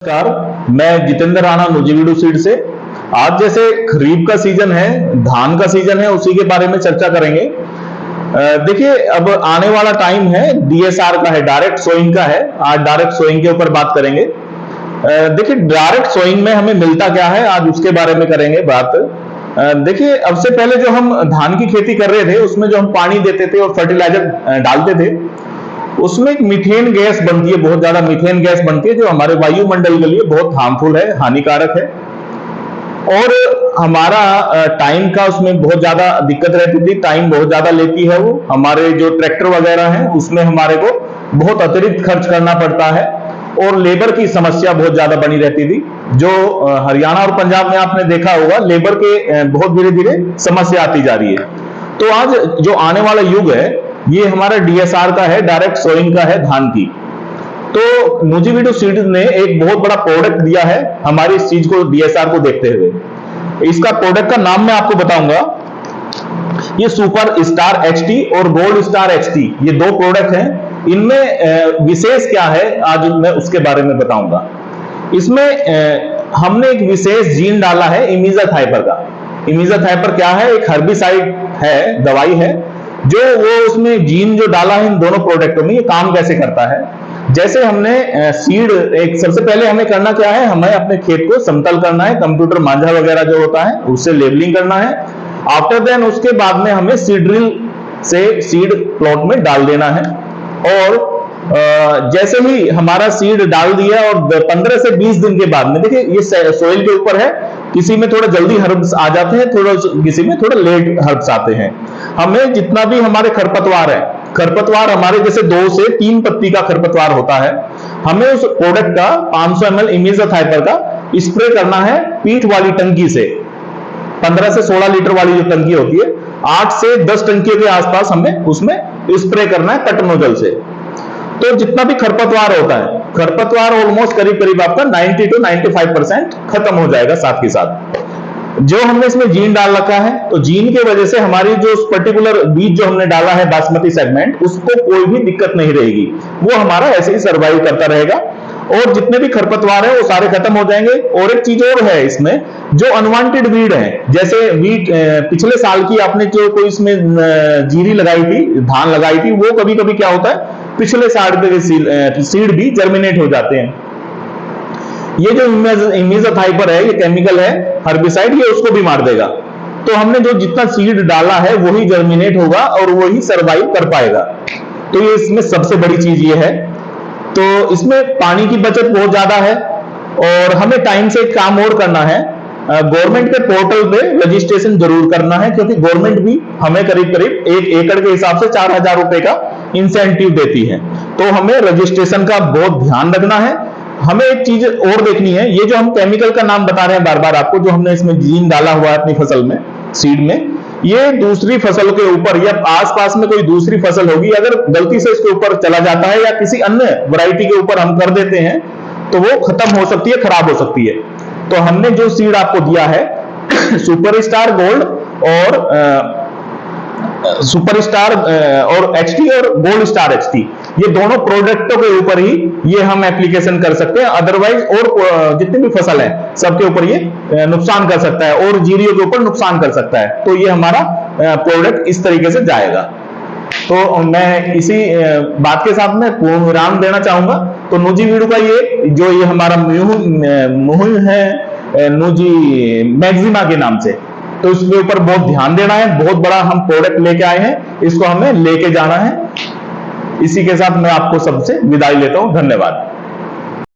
नमस्कार, मैं जितेंद्र राणा नुजीवीडू सीड से। आज जैसे खरीफ का सीजन है, धान का सीजन है, उसी के बारे में चर्चा करेंगे। देखिए, अब आने वाला टाइम है डीएसआर का है, डायरेक्ट सोइंग का है। आज डायरेक्ट सोइंग के ऊपर बात करेंगे। देखिए, डायरेक्ट सोइंग में हमें मिलता क्या है, आज उसके बारे में करेंगे बात। देखिए, अब से पहले जो हम धान की खेती कर रहे थे, उसमें जो हम पानी देते थे और फर्टिलाइजर डालते थे, उसमें एक मीथेन गैस बनती है, बहुत ज्यादा मीथेन गैस बनती है, जो हमारे वायुमंडल के लिए बहुत हार्मफुल है, हानिकारक है। और हमारा टाइम का उसमें बहुत ज्यादा दिक्कत रहती थी, टाइम बहुत ज्यादा लेती है वो। हमारे जो ट्रैक्टर वगैरह हैं, उसमें हमारे को बहुत अतिरिक्त खर्च करना पड़ता है और लेबर की समस्या बहुत ज्यादा बनी रहती थी। जो हरियाणा और पंजाब में आपने देखा होगा, लेबर के बहुत धीरे धीरे समस्या आती जा रही है। तो आज जो आने वाला युग है, ये हमारा डीएसआर का है, डायरेक्ट सोइंग का है धान की। तो नुजीवीडू सीड्स ने एक बहुत बड़ा प्रोडक्ट दिया है हमारी इस चीज को, डीएसआर को देखते हुए। इसका प्रोडक्ट का नाम मैं आपको बताऊंगा। ये सुपर स्टार एचटी और गोल्ड स्टार एचटी, ये दो प्रोडक्ट हैं। इनमें विशेष क्या है, आज मैं उसके बारे में बताऊंगा। इसमें हमने एक विशेष जीन डाला है इमीजाथाइपर का। इमीजाथाइपर क्या है? एक हर्बिसाइड है, दवाई है, जो वो उसमें जीन जो डाला है इन दोनों प्रोडक्टों में। ये काम कैसे करता है? जैसे हमने सीड, एक सबसे पहले हमें करना क्या है, हमें अपने खेत को समतल करना है, कंप्यूटर मांझा वगैरह जो होता है उससे लेवलिंग करना है। आफ्टर देन उसके बाद में हमें सीड ड्रिल से सीड प्लॉट में डाल देना है। और जैसे ही हमारा सीड डाल दिया और 15 से 20 दिन के बाद में, देखिए ये सोइल के ऊपर है, किसी में थोड़ा जल्दी हर्ब्स आ जाते हैं, थोड़ा किसी में थोड़ा लेट हर्ब्स आते हैं। हमें जितना भी हमारे खरपतवार है, खरपतवार हमारे जैसे 2 से 3 पत्ती का खरपतवार होता है, हमें उस प्रोडक्ट का 500 ml इमीजाथाइपर का स्प्रे करना है पीठ वाली टंकी से। 15 से 16 लीटर वाली जो टंकी होती है, 8 से 10 टंकियों के आसपास हमें उसमें स्प्रे करना है कट नोजल से। तो जितना भी खरपतवार होता है, खरपतवार ऑलमोस्ट करीब करीब आपका 90 to 95% खत्म हो जाएगा साथ के साथ। जो हमने इसमें जीन डाल रखा है, तो जीन की वजह से हमारी जो पर्टिकुलर बीज जो हमने डाला है बासमती सेगमेंट, उसको कोई भी दिक्कत नहीं रहेगी, वो हमारा ऐसे ही सर्वाइव करता रहेगा और जितने भी खरपतवार है वो सारे खत्म हो जाएंगे। और एक चीज और है इसमें, जो अनवांटेड वीड है, जैसे वीड पिछले साल की आपने जो कोई इसमें जीरी लगाई थी, धान लगाई थी, वो कभी कभी क्या होता है, पिछले साल के सीड भी जर्मिनेट हो जाते हैं। ये जो इमीजाथाइपर है, ये केमिकल है, हर्बिसाइड, ये उसको भी मार देगा। तो हमने जो जितना सीड डाला है वही जर्मिनेट होगा और वही सरवाइव कर पाएगा। तो ये इसमें सबसे बड़ी चीज ये है। तो इसमें पानी की बचत बहुत ज्यादा है और हमें टाइम से एक काम और करना है, गवर्नमेंट के पोर्टल पे रजिस्ट्रेशन जरूर करना है, क्योंकि गवर्नमेंट भी हमें करीब करीब 1 एकड़ के हिसाब से 4000 रुपए का इंसेंटिव देती है। तो हमें रजिस्ट्रेशन का बहुत ध्यान रखना है। हमें एक चीज और देखनी है, ये जो हम केमिकल का नाम बता रहे हैं बार बार आपको, जो हमने इसमें जीन डाला हुआ है अपनी फसल में, सीड में, ये दूसरी फसल के ऊपर या आसपास में कोई दूसरी फसल होगी, अगर गलती से इसके ऊपर चला जाता है या किसी अन्य वैरायटी के ऊपर हम कर देते हैं, तो वो खत्म हो सकती है, खराब हो सकती है। तो हमने जो सीड आपको दिया है सुपर स्टार गोल्ड और सुपर स्टार और एचटी और गोल्ड स्टार एचटी, ये दोनों प्रोडक्टों के ऊपर ही ये हम एप्लीकेशन कर सकते हैं। अदरवाइज और जितनी भी फसल है सबके ऊपर ये नुकसान कर सकता है और जीरियों के ऊपर नुकसान कर सकता है। तो ये हमारा प्रोडक्ट इस तरीके से जाएगा। तो मैं इसी बात के साथ में पूर्ण विराम देना चाहूंगा। तो नुजीवीडू का ये हमारा मुहिम है नुजी मैक्सिमा के नाम से, तो इसके ऊपर बहुत ध्यान देना है। बहुत बड़ा हम प्रोडक्ट लेके आए हैं, इसको हमें लेके जाना है। इसी के साथ मैं आपको सबसे विदाई लेता हूं। धन्यवाद।